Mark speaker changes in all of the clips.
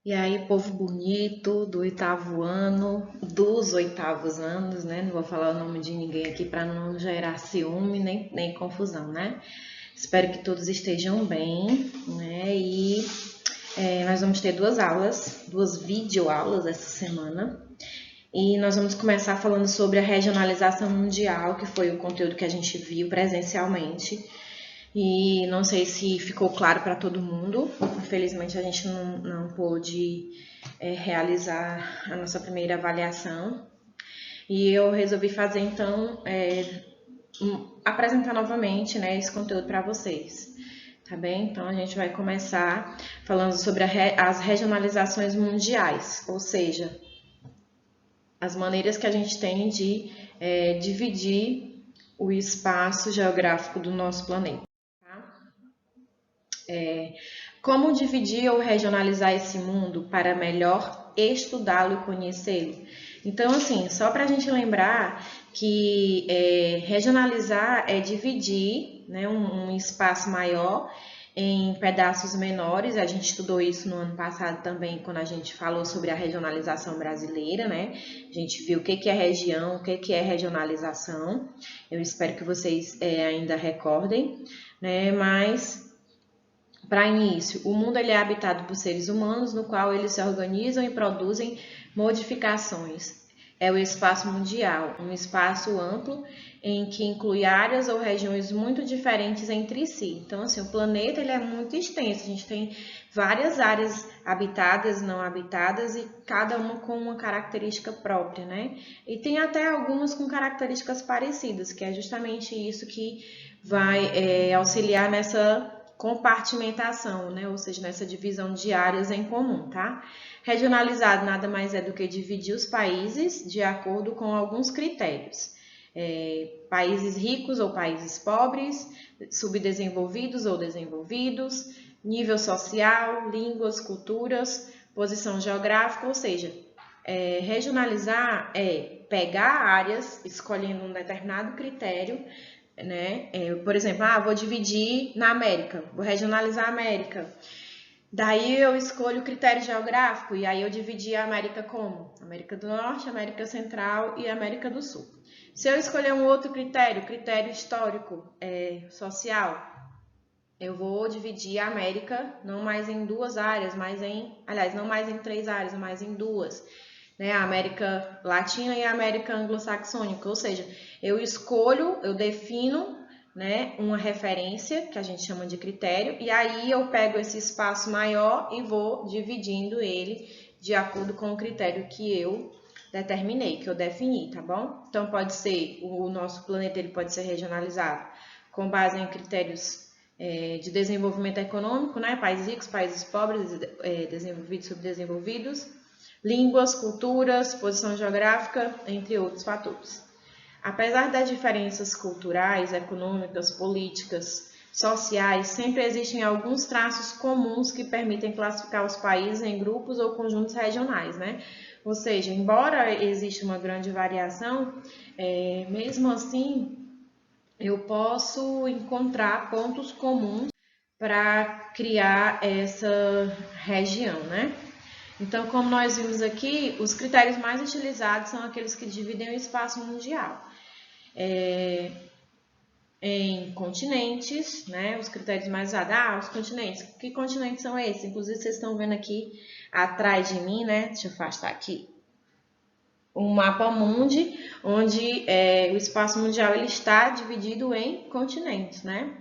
Speaker 1: E aí, povo bonito do oitavo ano, dos oitavos anos, né? Não vou falar o nome de ninguém aqui para não gerar ciúme nem confusão, né? Espero que todos estejam bem, né? E nós vamos ter duas aulas, duas videoaulas essa semana. E nós vamos começar falando sobre a regionalização mundial, que foi o conteúdo que a gente viu presencialmente. E não sei se ficou claro para todo mundo. Infelizmente, a gente não pôde realizar a nossa primeira avaliação. E eu resolvi fazer, então, apresentar novamente, né, esse conteúdo para vocês. Tá bem? Então, a gente vai começar falando sobre as regionalizações mundiais, ou seja, as maneiras que a gente tem de dividir o espaço geográfico do nosso planeta. Como dividir ou regionalizar esse mundo para melhor estudá-lo e conhecê-lo? Então, assim, só para a gente lembrar que regionalizar é dividir, né, um espaço maior em pedaços menores. A gente estudou isso no ano passado também, quando a gente falou sobre a regionalização brasileira, né? A gente viu o que é região, o que é regionalização. Eu espero que vocês ainda recordem, né? Mas para início, o mundo ele é habitado por seres humanos, no qual eles se organizam e produzem modificações. É o espaço mundial, um espaço amplo em que inclui áreas ou regiões muito diferentes entre si. Então, assim, o planeta ele é muito extenso. A gente tem várias áreas habitadas, não habitadas e cada uma com uma característica própria, né? E tem até algumas com características parecidas, que é justamente isso que vai auxiliar nessa compartimentação, né? Ou seja, nessa divisão de áreas em comum, tá? Regionalizado nada mais é do que dividir os países de acordo com alguns critérios. Países ricos ou países pobres, subdesenvolvidos ou desenvolvidos, nível social, línguas, culturas, posição geográfica, ou seja, regionalizar é pegar áreas escolhendo um determinado critério, né? Por exemplo, vou dividir na América, vou regionalizar a América. Daí eu escolho o critério geográfico e aí eu dividi a América como? América do Norte, América Central e América do Sul. Se eu escolher um outro critério, critério histórico, social, eu vou dividir a América não mais em duas áreas, não mais em três áreas, mas em duas, né? A América Latina e a América Anglo-Saxônica, ou seja, eu defino, né, uma referência que a gente chama de critério, e aí eu pego esse espaço maior e vou dividindo ele de acordo com o critério que eu determinei, que eu defini, tá bom? Então pode ser, o nosso planeta ele pode ser regionalizado com base em critérios de desenvolvimento econômico, né? Países ricos, países pobres, desenvolvidos, subdesenvolvidos, línguas, culturas, posição geográfica, entre outros fatores. Apesar das diferenças culturais, econômicas, políticas, sociais, sempre existem alguns traços comuns que permitem classificar os países em grupos ou conjuntos regionais, né? Ou seja, embora exista uma grande variação, mesmo assim eu posso encontrar pontos comuns para criar essa região, né? Então, como nós vimos aqui, os critérios mais utilizados são aqueles que dividem o espaço mundial em continentes, né? Os critérios mais usados, os continentes. Que continentes são esses? Inclusive, vocês estão vendo aqui atrás de mim, né? Deixa eu afastar aqui. Um mapa mundi, onde o espaço mundial ele está dividido em continentes, né?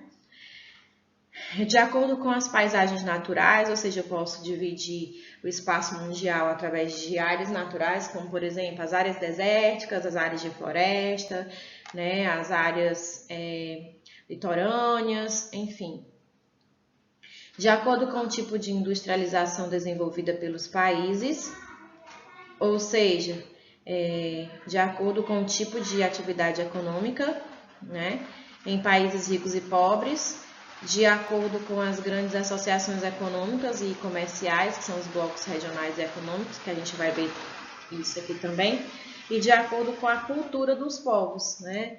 Speaker 1: De acordo com as paisagens naturais, ou seja, eu posso dividir o espaço mundial através de áreas naturais, como por exemplo as áreas desérticas, as áreas de floresta, né, as áreas litorâneas, enfim. De acordo com o tipo de industrialização desenvolvida pelos países, ou seja, de acordo com o tipo de atividade econômica, né, em países ricos e pobres, de acordo com as grandes associações econômicas e comerciais, que são os blocos regionais e econômicos, que a gente vai ver isso aqui também, e de acordo com a cultura dos povos, né?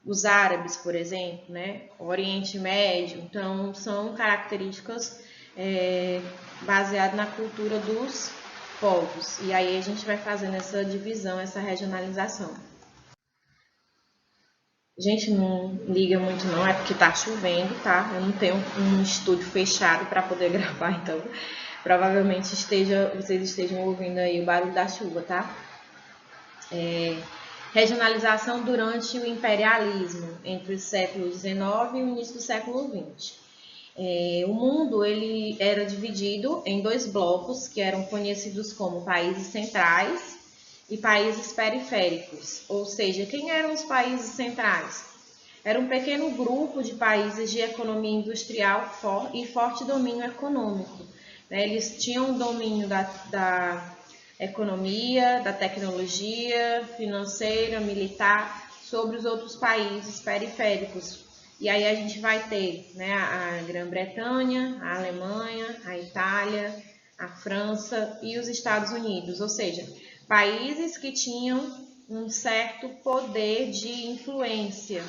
Speaker 1: Os árabes, por exemplo, né? O Oriente Médio, então são características baseado na cultura dos povos. E aí a gente vai fazendo essa divisão, essa regionalização. Gente, não liga muito não, é porque tá chovendo, tá? Eu não tenho um estúdio fechado para poder gravar, então provavelmente vocês estejam ouvindo aí o barulho da chuva, tá? Regionalização durante o imperialismo, entre o século XIX e o início do século XX. O mundo ele era dividido em dois blocos que eram conhecidos como países centrais e países periféricos. Ou seja, quem eram os países centrais? Era um pequeno grupo de países de economia industrial e forte domínio econômico. Eles tinham domínio da economia, da tecnologia, financeira, militar, sobre os outros países periféricos. E aí a gente vai ter, né, a Grã-Bretanha, a Alemanha, a Itália, a França e os Estados Unidos, ou seja, países que tinham um certo poder de influência,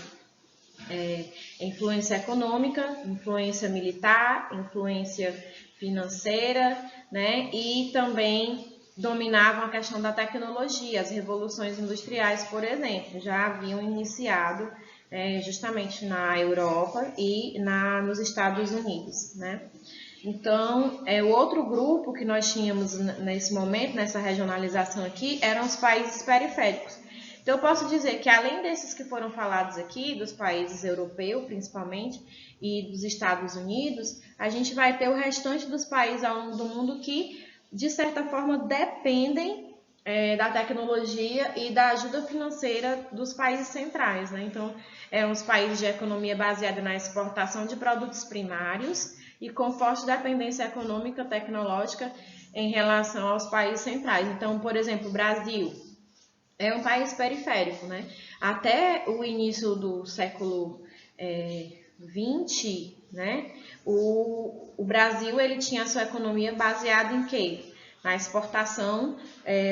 Speaker 1: influência econômica, influência militar, influência financeira, né, e também dominavam a questão da tecnologia. As revoluções industriais, por exemplo, já haviam iniciado justamente na Europa e nos Estados Unidos, né? Então, o outro grupo que nós tínhamos nesse momento, nessa regionalização aqui, eram os países periféricos. Então, eu posso dizer que além desses que foram falados aqui, dos países europeus principalmente, e dos Estados Unidos, a gente vai ter o restante dos países ao longo do mundo que, de certa forma, dependem da tecnologia e da ajuda financeira dos países centrais, né? Então, eram os países de economia baseada na exportação de produtos primários e com forte dependência econômica tecnológica em relação aos países centrais. Então, por exemplo, o Brasil é um país periférico, né? Até o início do século XX, né? O Brasil ele tinha a sua economia baseada em quê? Na exportação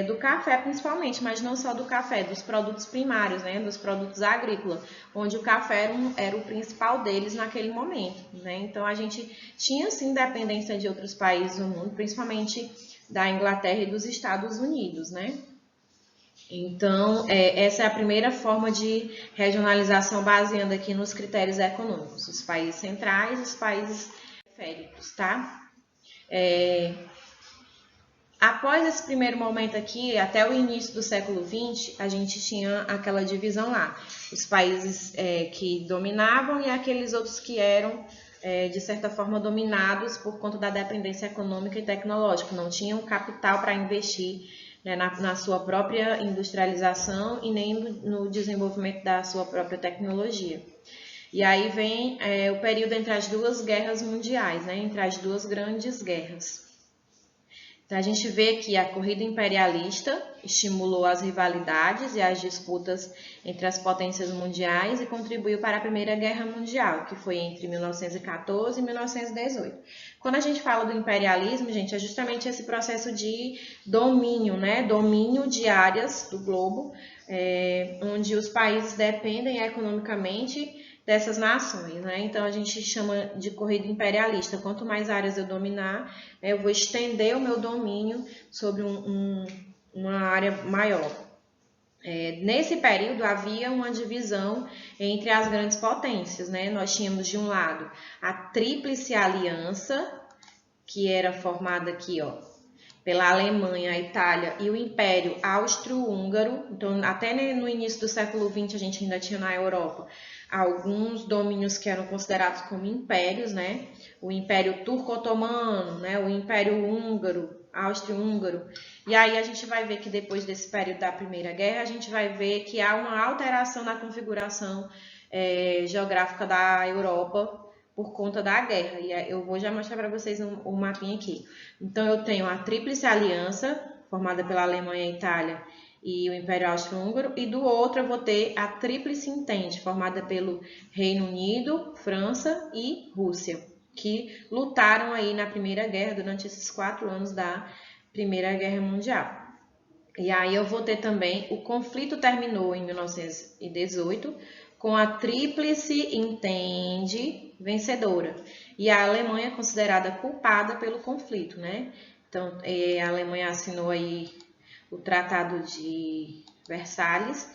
Speaker 1: do café principalmente, mas não só do café, dos produtos primários, né, dos produtos agrícolas, onde o café era o principal deles naquele momento, né? Então a gente tinha sim dependência de outros países do mundo, principalmente da Inglaterra e dos Estados Unidos, né? Então essa é a primeira forma de regionalização baseando aqui nos critérios econômicos, os países centrais e os países periféricos, tá? Após esse primeiro momento aqui, até o início do século XX, a gente tinha aquela divisão lá. Os países que dominavam e aqueles outros que eram, de certa forma, dominados por conta da dependência econômica e tecnológica. Não tinham capital para investir, né, na sua própria industrialização e nem no desenvolvimento da sua própria tecnologia. E aí vem o período entre as duas guerras mundiais, né, entre as duas grandes guerras. Então, a gente vê que a corrida imperialista estimulou as rivalidades e as disputas entre as potências mundiais e contribuiu para a Primeira Guerra Mundial, que foi entre 1914 e 1918. Quando a gente fala do imperialismo, gente, é justamente esse processo de domínio, né? Domínio de áreas do globo, onde os países dependem economicamente dessas nações, né? Então a gente chama de corrida imperialista. Quanto mais áreas eu dominar, eu vou estender o meu domínio sobre uma área maior. Nesse período havia uma divisão entre as grandes potências, né? Nós tínhamos de um lado a Tríplice Aliança, que era formada aqui, ó, pela Alemanha, a Itália e o Império Austro-Húngaro. Então, até no início do século XX, a gente ainda tinha na Europa alguns domínios que eram considerados como impérios, né? O Império Turco-Otomano, né? O Império Húngaro, Austro-Húngaro. E aí a gente vai ver que depois desse período da Primeira Guerra, a gente vai ver que há uma alteração na configuração geográfica da Europa por conta da guerra. E eu vou já mostrar para vocês um mapinha aqui. Então, eu tenho a Tríplice Aliança, formada pela Alemanha e Itália e o Império Austro-Húngaro, e do outro eu vou ter a Tríplice Entente, formada pelo Reino Unido, França e Rússia, que lutaram aí na Primeira Guerra durante esses 4 anos da Primeira Guerra Mundial. E aí eu vou ter também, o conflito terminou em 1918, com a Tríplice Entente, vencedora. E a Alemanha é considerada culpada pelo conflito, né? Então, a Alemanha assinou aí o Tratado de Versalhes,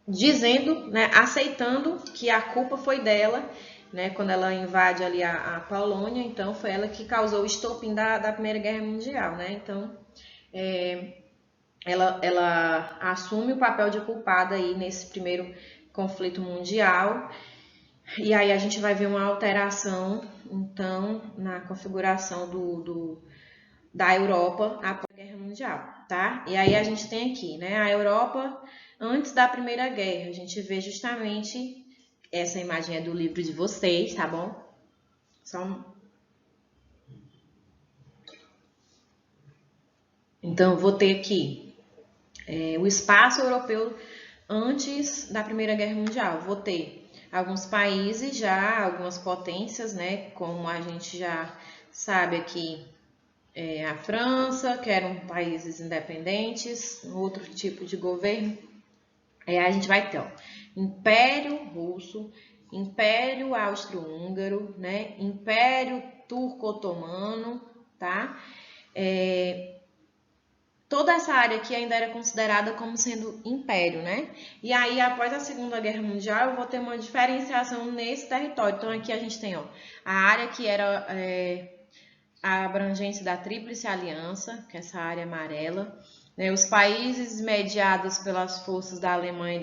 Speaker 1: dizendo, né, aceitando que a culpa foi dela, né, quando ela invade ali a Polônia, então foi ela que causou o estopim da Primeira Guerra Mundial, né? Então, ela assume o papel de culpada aí nesse primeiro conflito mundial. E aí a gente vai ver uma alteração, então, na configuração da Europa após a Guerra Mundial, tá? E aí a gente tem aqui, né, a Europa antes da Primeira Guerra. A gente vê justamente essa imagem é do livro de vocês, tá bom? Então, eu vou ter aqui o espaço europeu antes da Primeira Guerra Mundial. Vou ter alguns países já, algumas potências, né? Como a gente já sabe aqui, a França, que eram países independentes, outro tipo de governo. A gente vai ter, ó, Império Russo, Império Austro-Húngaro, né? Império Turco-Otomano, tá? Toda essa área aqui ainda era considerada como sendo império, né? E aí, após a Segunda Guerra Mundial, eu vou ter uma diferenciação nesse território. Então, aqui a gente tem, ó, a área que era a abrangência da Tríplice Aliança, que é essa área amarela, né? Os países mediados pelas forças da Alemanha e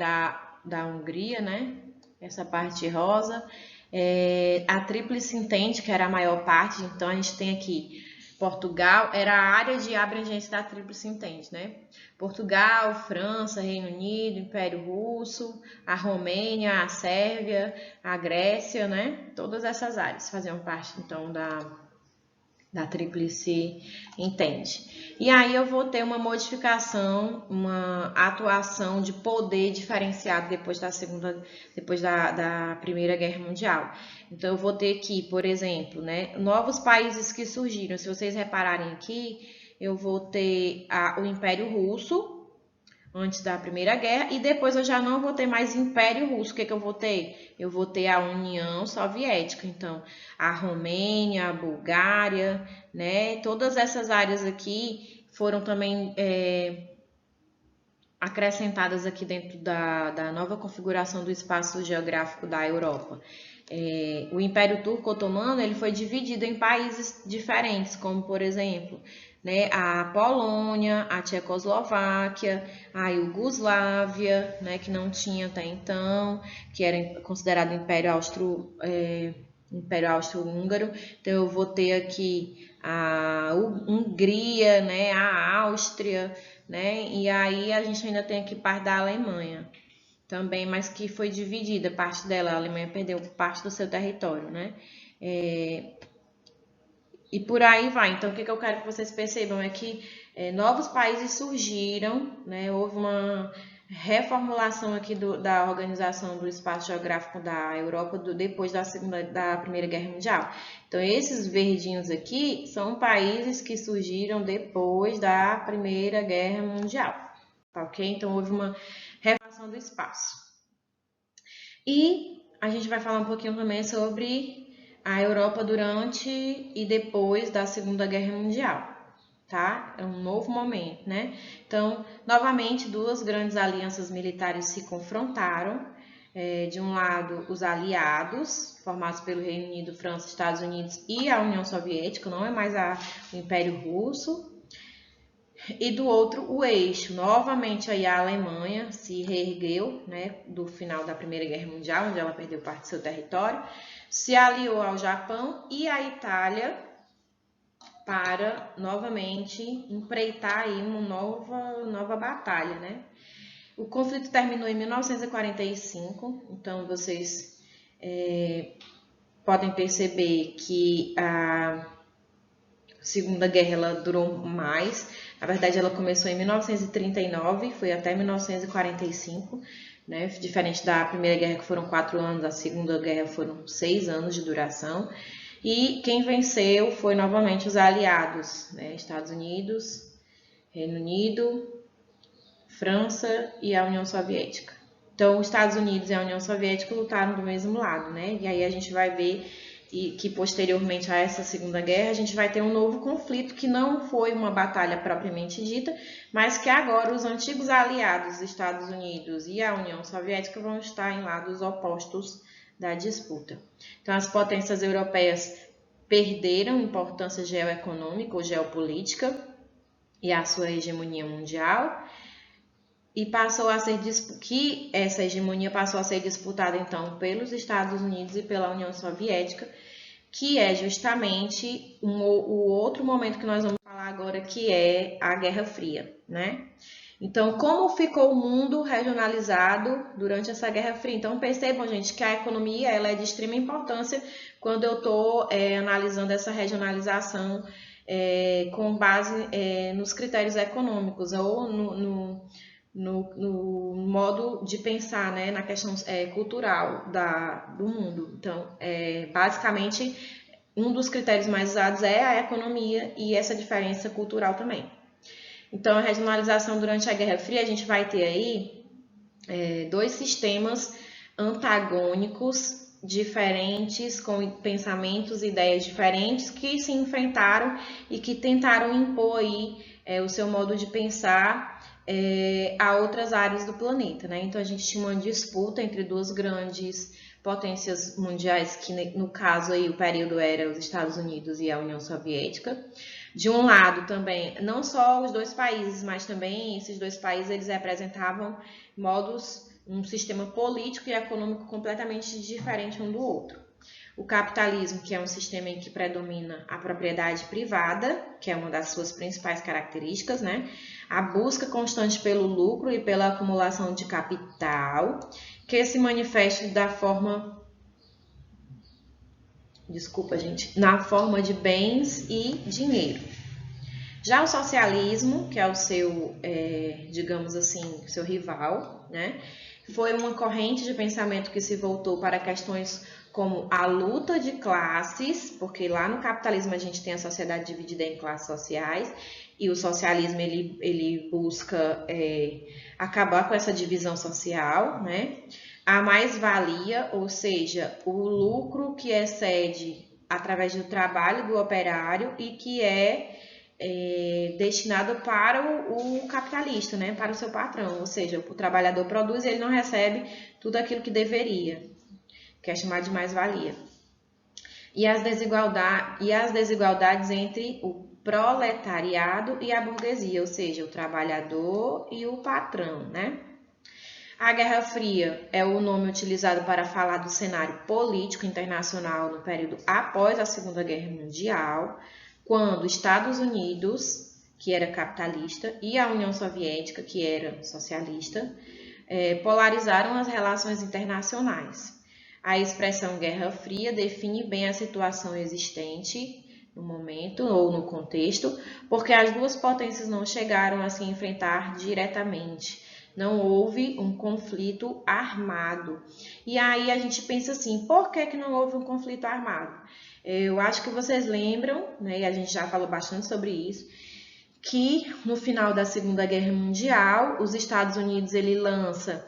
Speaker 1: da Hungria, né? Essa parte rosa. A Tríplice Entente, que era a maior parte. Então, a gente tem aqui Portugal, era a área de abrangência da Tríplice Entente, né? Portugal, França, Reino Unido, Império Russo, a Romênia, a Sérvia, a Grécia, né? Todas essas áreas faziam parte, então, da Tríplice Entente. E aí eu vou ter uma modificação, uma atuação de poder diferenciado depois da Primeira Guerra Mundial. Então eu vou ter aqui, por exemplo, né, novos países que surgiram. Se vocês repararem aqui, eu vou ter o Império Russo antes da Primeira Guerra, e depois eu já não vou ter mais Império Russo. O que eu vou ter? Eu vou ter a União Soviética. Então, a Romênia, a Bulgária, né? Todas essas áreas aqui foram também acrescentadas aqui dentro da nova configuração do espaço geográfico da Europa. O Império Turco-Otomano ele foi dividido em países diferentes, como, por exemplo, né, a Polônia, a Tchecoslováquia, a Iugoslávia, né, que não tinha até então, que era considerado Império Austro-Húngaro. Então, eu vou ter aqui a Hungria, né, a Áustria, né, e aí a gente ainda tem aqui parte da Alemanha também, mas que foi dividida, parte dela, a Alemanha perdeu parte do seu território, né? E por aí vai. Então, o que eu quero que vocês percebam é que novos países surgiram, né? Houve uma reformulação aqui da organização do espaço geográfico da Europa depois da Primeira Guerra Mundial. Então, esses verdinhos aqui são países que surgiram depois da Primeira Guerra Mundial, tá ok? Então, houve uma reformulação do espaço. E a gente vai falar um pouquinho também sobre a Europa durante e depois da Segunda Guerra Mundial, tá? É um novo momento, né? Então, novamente, duas grandes alianças militares se confrontaram. De um lado, os aliados, formados pelo Reino Unido, França, Estados Unidos e a União Soviética, não é mais o Império Russo. E do outro, o eixo. Novamente, aí a Alemanha se reergueu, né, do final da Primeira Guerra Mundial, onde ela perdeu parte do seu território, se aliou ao Japão e à Itália para novamente empreitar aí uma nova batalha, né? O conflito terminou em 1945, então vocês podem perceber que a Segunda Guerra ela durou mais. Na verdade, ela começou em 1939 e foi até 1945, né? Diferente da Primeira Guerra, que foram 4 anos, a Segunda Guerra foram 6 anos de duração. E quem venceu foi novamente os aliados, né? Estados Unidos, Reino Unido, França e a União Soviética. Então, os Estados Unidos e a União Soviética lutaram do mesmo lado, né? E aí a gente vai ver que posteriormente a essa Segunda Guerra a gente vai ter um novo conflito que não foi uma batalha propriamente dita, mas que agora os antigos aliados, os Estados Unidos e a União Soviética, vão estar em lados opostos da disputa. Então, as potências europeias perderam importância geoeconômica ou geopolítica e a sua hegemonia mundial, e passou a ser que essa hegemonia passou a ser disputada então pelos Estados Unidos e pela União Soviética, que é justamente o outro momento que nós vamos falar agora, que é a Guerra Fria, né? Então, como ficou o mundo regionalizado durante essa Guerra Fria? Então, percebam, gente, que a economia ela é de extrema importância quando eu estou analisando essa regionalização com base nos critérios econômicos ou no modo de pensar, né, na questão cultural do mundo. Então, basicamente, um dos critérios mais usados é a economia e essa diferença cultural também. Então, a regionalização durante a Guerra Fria, a gente vai ter aí dois sistemas antagônicos diferentes, com pensamentos e ideias diferentes, que se enfrentaram e que tentaram impor aí o seu modo de pensar a outras áreas do planeta, né? Então a gente tinha uma disputa entre duas grandes potências mundiais, que no caso aí o período era os Estados Unidos e a União Soviética. De um lado também, não só os dois países, mas também esses dois países eles representavam um sistema político e econômico completamente diferente um do outro. O capitalismo, que é um sistema em que predomina a propriedade privada, que é uma das suas principais características, né? A busca constante pelo lucro e pela acumulação de capital, que se manifesta na forma de bens e dinheiro. Já o socialismo, que é o seu, digamos assim, seu rival, né? Foi uma corrente de pensamento que se voltou para questões como a luta de classes, porque lá no capitalismo a gente tem a sociedade dividida em classes sociais, e o socialismo ele busca acabar com essa divisão social, né? A mais-valia, ou seja, o lucro que excede através do trabalho do operário e que é destinado para o capitalista, né? Para o seu patrão, ou seja, o trabalhador produz e ele não recebe tudo aquilo que deveria, que é chamado de mais-valia. E as desigualdades entre o proletariado e a burguesia, ou seja, o trabalhador e o patrão, né? A Guerra Fria é o nome utilizado para falar do cenário político internacional no período após a Segunda Guerra Mundial, quando os Estados Unidos, que era capitalista, e a União Soviética, que era socialista, polarizaram as relações internacionais. A expressão Guerra Fria define bem a situação existente no momento ou no contexto, porque as duas potências não chegaram a se enfrentar diretamente. Não houve um conflito armado. E aí a gente pensa assim, por que não houve um conflito armado? Eu acho que vocês lembram, né, e a gente já falou bastante sobre isso, que no final da Segunda Guerra Mundial, os Estados Unidos ele lança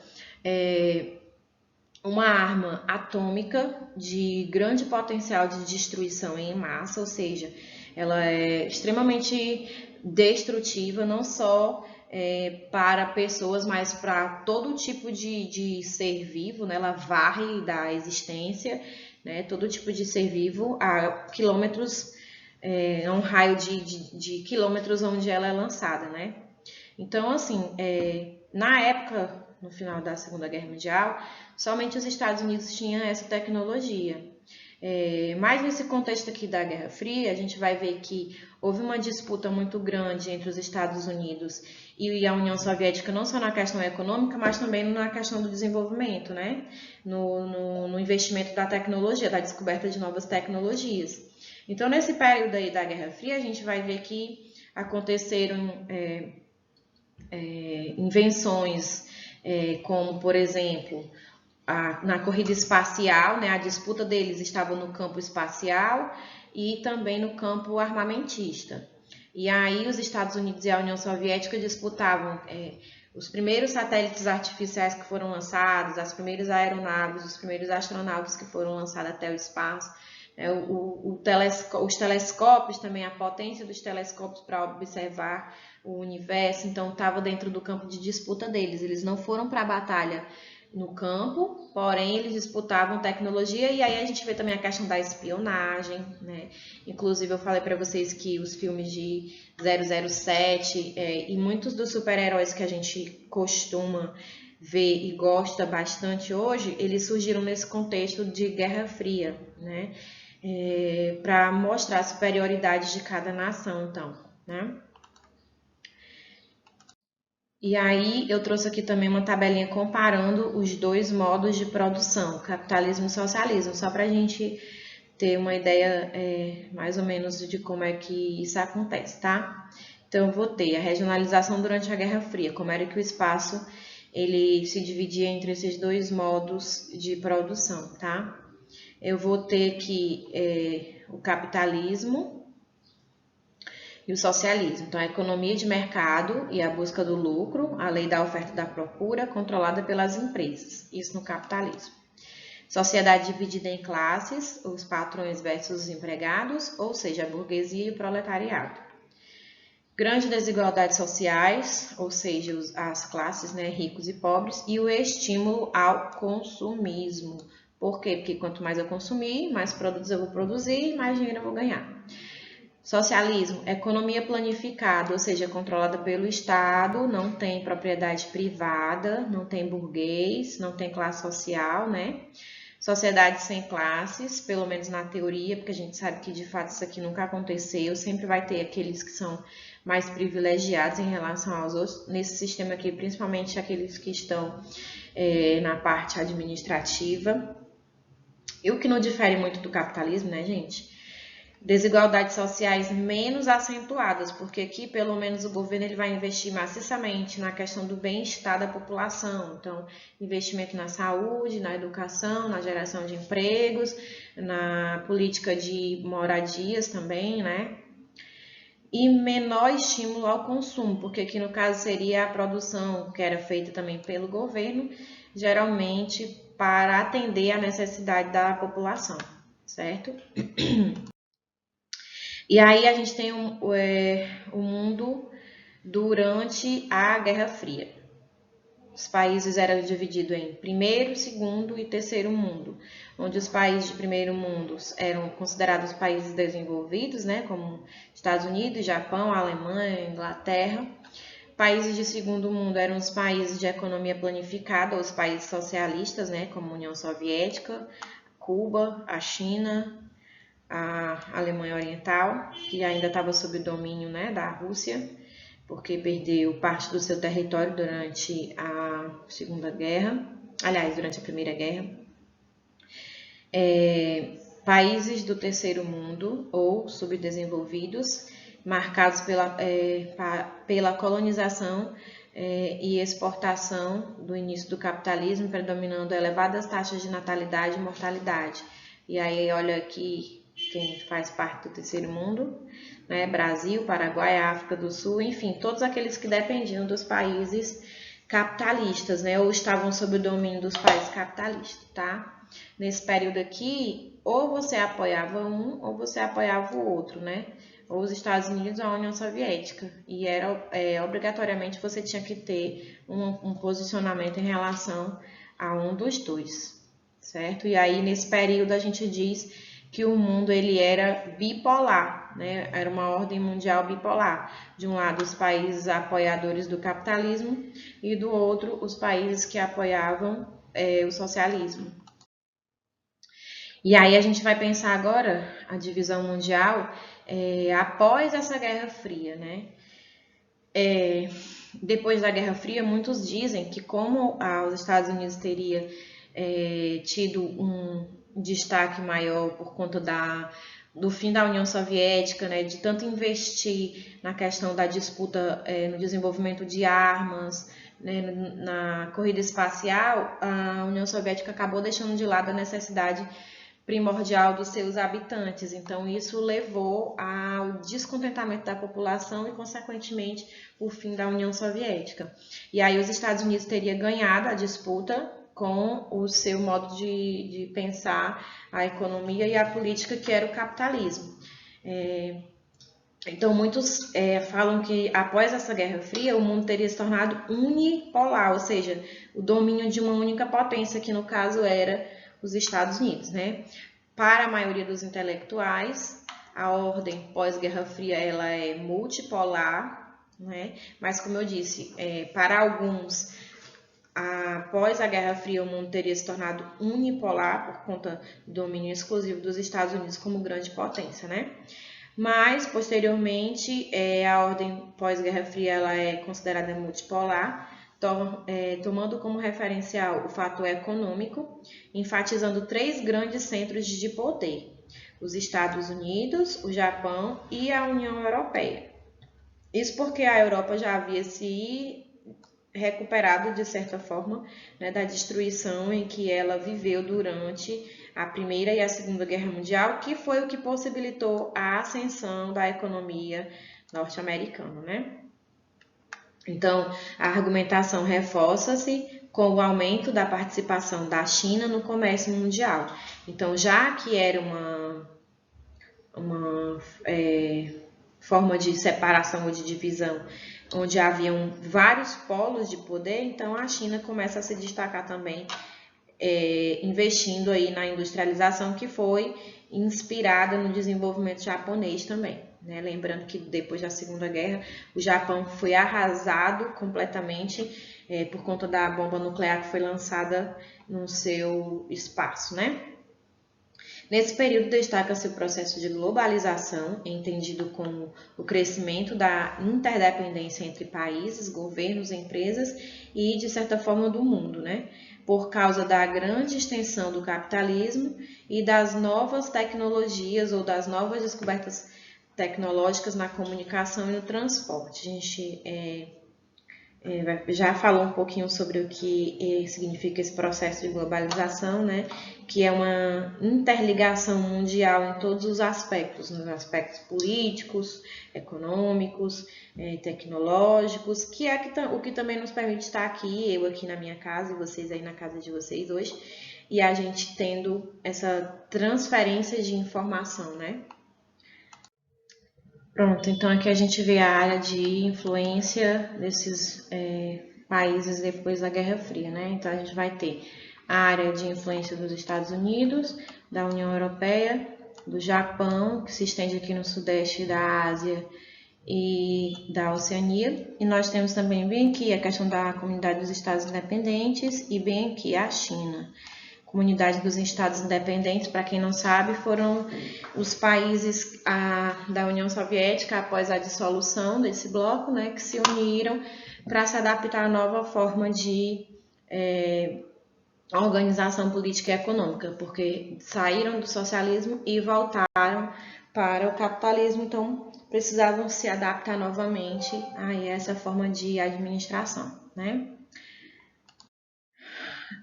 Speaker 1: uma arma atômica de grande potencial de destruição em massa, ou seja, ela é extremamente destrutiva, não só para pessoas, mas para todo tipo de ser vivo, né? Ela varre da existência, né? Todo tipo de ser vivo a quilômetros, um raio de quilômetros onde ela é lançada, né? Então, assim, na época, no final da Segunda Guerra Mundial, somente os Estados Unidos tinham essa tecnologia. Mas nesse contexto aqui da Guerra Fria, a gente vai ver que houve uma disputa muito grande entre os Estados Unidos e a União Soviética, não só na questão econômica, mas também na questão do desenvolvimento, né? No investimento da tecnologia, da descoberta de novas tecnologias. Então, nesse período aí da Guerra Fria, a gente vai ver que aconteceram invenções como, por exemplo, na corrida espacial, né, a disputa deles estava no campo espacial e também no campo armamentista. E aí os Estados Unidos e a União Soviética disputavam Os primeiros satélites artificiais que foram lançados, as primeiras aeronaves, os primeiros astronautas que foram lançados até o espaço, os telescópios também, a potência dos telescópios para observar o universo, então estava dentro do campo de disputa deles. Eles não foram para a batalha no campo, porém eles disputavam tecnologia, e aí a gente vê também a questão da espionagem, né? Inclusive eu falei para vocês que os filmes de 007 e muitos dos super-heróis que a gente costuma ver e gosta bastante hoje, eles surgiram nesse contexto de Guerra Fria, né? Para mostrar a superioridade de cada nação, então, né? E aí eu trouxe aqui também uma tabelinha comparando os dois modos de produção, capitalismo e socialismo, só para a gente ter uma ideia mais ou menos de como é que isso acontece, tá? Então eu vou ter a regionalização durante a Guerra Fria, como era que o espaço ele se dividia entre esses dois modos de produção, tá? Eu vou ter aqui o capitalismo e o socialismo. Então, a economia de mercado e a busca do lucro, a lei da oferta e da procura, controlada pelas empresas. Isso no capitalismo. Sociedade dividida em classes, os patrões versus os empregados, ou seja, a burguesia e o proletariado. Grandes desigualdades sociais, ou seja, as classes, né, ricos e pobres, e o estímulo ao consumismo. Por quê? Porque quanto mais eu consumir, mais produtos eu vou produzir, mais dinheiro eu vou ganhar. Socialismo, economia planificada, ou seja, controlada pelo Estado, não tem propriedade privada, não tem burguês, não tem classe social, né? Sociedade sem classes, pelo menos na teoria, porque a gente sabe que de fato isso aqui nunca aconteceu, sempre vai ter aqueles que são mais privilegiados em relação aos outros, nesse sistema aqui, principalmente aqueles que estão na parte administrativa. E o que não difere muito do capitalismo, né, gente? Desigualdades sociais menos acentuadas, porque aqui pelo menos o governo ele vai investir maciçamente na questão do bem-estar da população. Então, investimento na saúde, na educação, na geração de empregos, na política de moradias também, né? E menor estímulo ao consumo, porque aqui no caso seria a produção que era feita também pelo governo, geralmente para atender a necessidade da população, certo? E aí a gente tem o mundo durante a Guerra Fria. Os países eram divididos em primeiro, segundo e terceiro mundo, onde os países de primeiro mundo eram considerados países desenvolvidos, né, como Estados Unidos, Japão, Alemanha, Inglaterra. Países de segundo mundo eram os países de economia planificada, os países socialistas, né, como a União Soviética, Cuba, a China, a Alemanha Oriental, que ainda estava sob o domínio, né, da Rússia, porque perdeu parte do seu território durante a Segunda Guerra, aliás, durante a Primeira Guerra. Países do terceiro mundo ou subdesenvolvidos, marcados pela colonização e exportação do início do capitalismo, predominando elevadas taxas de natalidade e mortalidade. E aí, olha aqui quem faz parte do terceiro mundo, né? Brasil, Paraguai, África do Sul, enfim, todos aqueles que dependiam dos países capitalistas, né? Ou estavam sob o domínio dos países capitalistas, tá? Nesse período aqui, ou você apoiava um ou você apoiava o outro, né? Ou os Estados Unidos ou a União Soviética. E obrigatoriamente você tinha que ter um posicionamento em relação a um dos dois, certo? E aí, nesse período, a gente diz que o mundo ele era bipolar, né? Era uma ordem mundial bipolar. De um lado, os países apoiadores do capitalismo e do outro, os países que apoiavam o socialismo. E aí a gente vai pensar agora a divisão mundial após essa Guerra Fria, né? Depois da Guerra Fria, muitos dizem que como os Estados Unidos teria tido um destaque maior por conta do fim da União Soviética, né, de tanto investir na questão da disputa no desenvolvimento de armas, né, na corrida espacial, a União Soviética acabou deixando de lado a necessidade primordial dos seus habitantes. Então, isso levou ao descontentamento da população e, consequentemente, o fim da União Soviética. E aí os Estados Unidos teriam ganhado a disputa com o seu modo de pensar a economia e a política, que era o capitalismo. Então, muitos falam que após essa Guerra Fria, o mundo teria se tornado unipolar, ou seja, o domínio de uma única potência, que no caso era os Estados Unidos, né? Para a maioria dos intelectuais, a ordem pós-Guerra Fria ela é multipolar, né? Mas, como eu disse, para alguns, após a Guerra Fria, o mundo teria se tornado unipolar por conta do domínio exclusivo dos Estados Unidos como grande potência, né? Mas, posteriormente, a ordem pós-Guerra Fria ela é considerada multipolar, tomando como referencial o fator econômico, enfatizando 3 grandes centros de poder: os Estados Unidos, o Japão e a União Europeia. Isso porque a Europa já havia se recuperado, de certa forma, né, da destruição em que ela viveu durante a Primeira e a Segunda Guerra Mundial, que foi o que possibilitou a ascensão da economia norte-americana, né? Então, a argumentação reforça-se com o aumento da participação da China no comércio mundial. Então, já que era uma forma de separação ou de divisão, onde haviam vários polos de poder, então a China começa a se destacar também, investindo aí na industrialização, que foi inspirada no desenvolvimento japonês também, né? Lembrando que depois da Segunda Guerra, o Japão foi arrasado completamente por conta da bomba nuclear que foi lançada no seu espaço, né? Nesse período destaca-se o processo de globalização, entendido como o crescimento da interdependência entre países, governos, empresas e, de certa forma, do mundo, né? Por causa da grande extensão do capitalismo e das novas tecnologias ou das novas descobertas tecnológicas na comunicação e no transporte. A gente já falou um pouquinho sobre o que significa esse processo de globalização, né? Que é uma interligação mundial em todos os aspectos, nos aspectos políticos, econômicos, tecnológicos, que é o que também nos permite estar aqui, eu aqui na minha casa e vocês aí na casa de vocês hoje, e a gente tendo essa transferência de informação, né? Pronto, então aqui a gente vê a área de influência desses países depois da Guerra Fria, né? Então a gente vai ter a área de influência dos Estados Unidos, da União Europeia, do Japão, que se estende aqui no sudeste da Ásia e da Oceania. E nós temos também bem aqui a questão da Comunidade dos Estados Independentes e bem aqui a China. Comunidade dos Estados Independentes, para quem não sabe, foram os países da União Soviética após a dissolução desse bloco, né, que se uniram para se adaptar à nova forma de organização política e econômica, porque saíram do socialismo e voltaram para o capitalismo, então precisavam se adaptar novamente a essa forma de administração, né?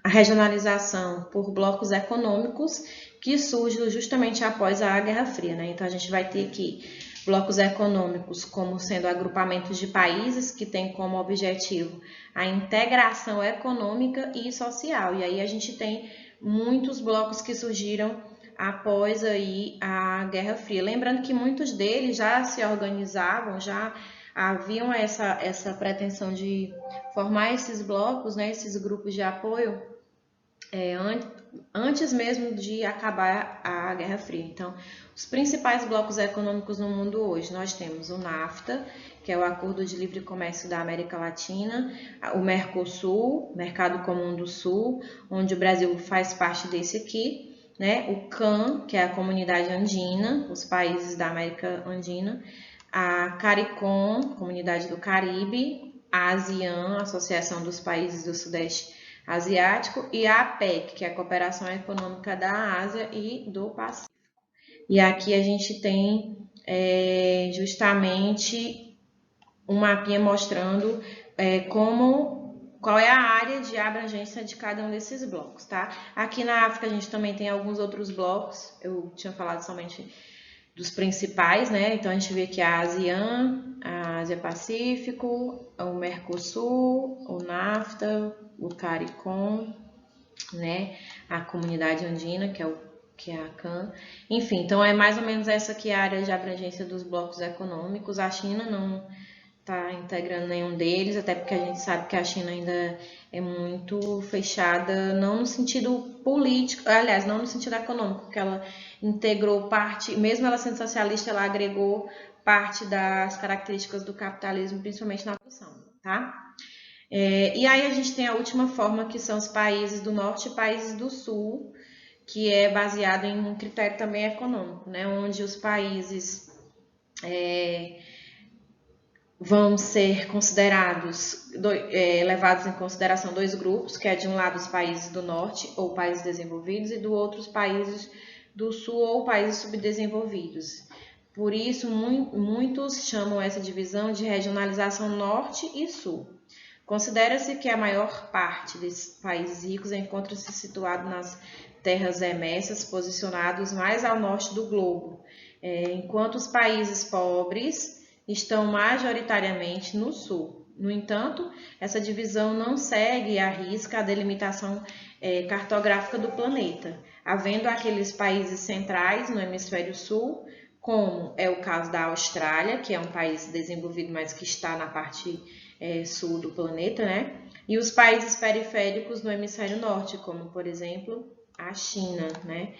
Speaker 1: A regionalização por blocos econômicos que surge justamente após a Guerra Fria, né? Então a gente vai ter aqui blocos econômicos como sendo agrupamentos de países que têm como objetivo a integração econômica e social. E aí a gente tem muitos blocos que surgiram após aí a Guerra Fria. Lembrando que muitos deles já se organizavam, já haviam essa pretensão de formar esses blocos, né, esses grupos de apoio, antes mesmo de acabar a Guerra Fria. Então, os principais blocos econômicos no mundo hoje, nós temos o NAFTA, que é o Acordo de Livre Comércio da América Latina, o Mercosul, Mercado Comum do Sul, onde o Brasil faz parte desse aqui, né? O CAN, que é a Comunidade Andina, os países da América Andina, a CARICOM, Comunidade do Caribe, a ASEAN, Associação dos Países do Sudeste Asiático, e a APEC, que é a Cooperação Econômica da Ásia e do Pacífico. E aqui a gente tem justamente um mapinha mostrando como qual é a área de abrangência de cada um desses blocos, tá? Aqui na África a gente também tem alguns outros blocos, eu tinha falado somente dos principais, né? Então a gente vê que a ASEAN, a Ásia-Pacífico, o Mercosul, o NAFTA, o CARICOM, né? A Comunidade Andina, que é a CAN. Enfim, então é mais ou menos essa que é a área de abrangência dos blocos econômicos. A China não está integrando nenhum deles, até porque a gente sabe que a China ainda é muito fechada, não no sentido político, aliás, não no sentido econômico, porque ela integrou parte, mesmo ela sendo socialista, ela agregou parte das características do capitalismo, principalmente na produção, tá? E aí a gente tem a última forma, que são os países do norte e países do sul, que é baseado em um critério também econômico, né? Onde os países vão ser considerados, levados em consideração dois grupos, que é de um lado os países do norte ou países desenvolvidos e do outro os países do sul ou países subdesenvolvidos. Por isso, muitos chamam essa divisão de regionalização norte e sul. Considera-se que a maior parte desses países ricos encontra-se situado nas terras emersas, posicionados mais ao norte do globo, enquanto os países pobres estão majoritariamente no sul. No entanto, essa divisão não segue à risca a delimitação cartográfica do planeta, havendo aqueles países centrais no hemisfério sul, como é o caso da Austrália, que é um país desenvolvido, mas que está na parte sul do planeta, né? E os países periféricos no hemisfério norte, como, por exemplo, a China, né?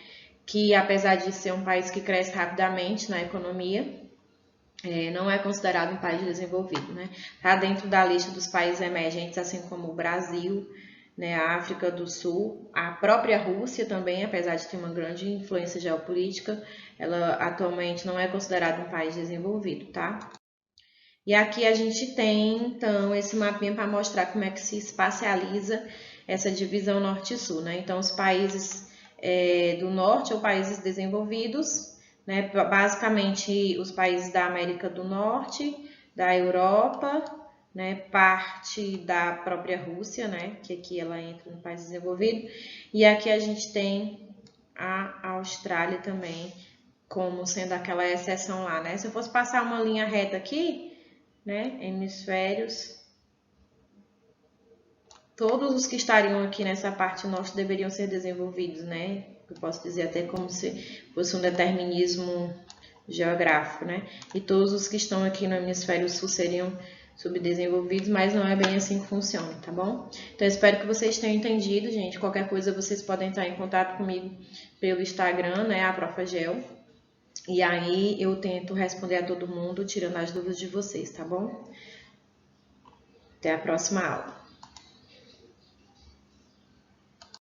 Speaker 1: Que, apesar de ser um país que cresce rapidamente na economia, não é considerado um país desenvolvido, né? Está dentro da lista dos países emergentes, assim como o Brasil, né, a África do Sul, a própria Rússia também, apesar de ter uma grande influência geopolítica, ela atualmente não é considerada um país desenvolvido, tá? E aqui a gente tem, então, esse mapinha para mostrar como é que se espacializa essa divisão norte e sul, né? Então, os países do norte ou países desenvolvidos, né? Basicamente, os países da América do Norte, da Europa, né? Parte da própria Rússia, né? Que aqui ela entra no país desenvolvido. E aqui a gente tem a Austrália também, como sendo aquela exceção lá, né? Se eu fosse passar uma linha reta aqui, né, hemisférios, todos os que estariam aqui nessa parte norte deveriam ser desenvolvidos, né? Eu posso dizer até como se fosse um determinismo geográfico, né? E todos os que estão aqui no hemisfério sul seriam subdesenvolvidos, mas não é bem assim que funciona, tá bom? Então, eu espero que vocês tenham entendido, gente. Qualquer coisa, vocês podem entrar em contato comigo pelo Instagram, né, a Profagel. E aí eu tento responder a todo mundo, tirando as dúvidas de vocês, tá bom? Até a próxima aula.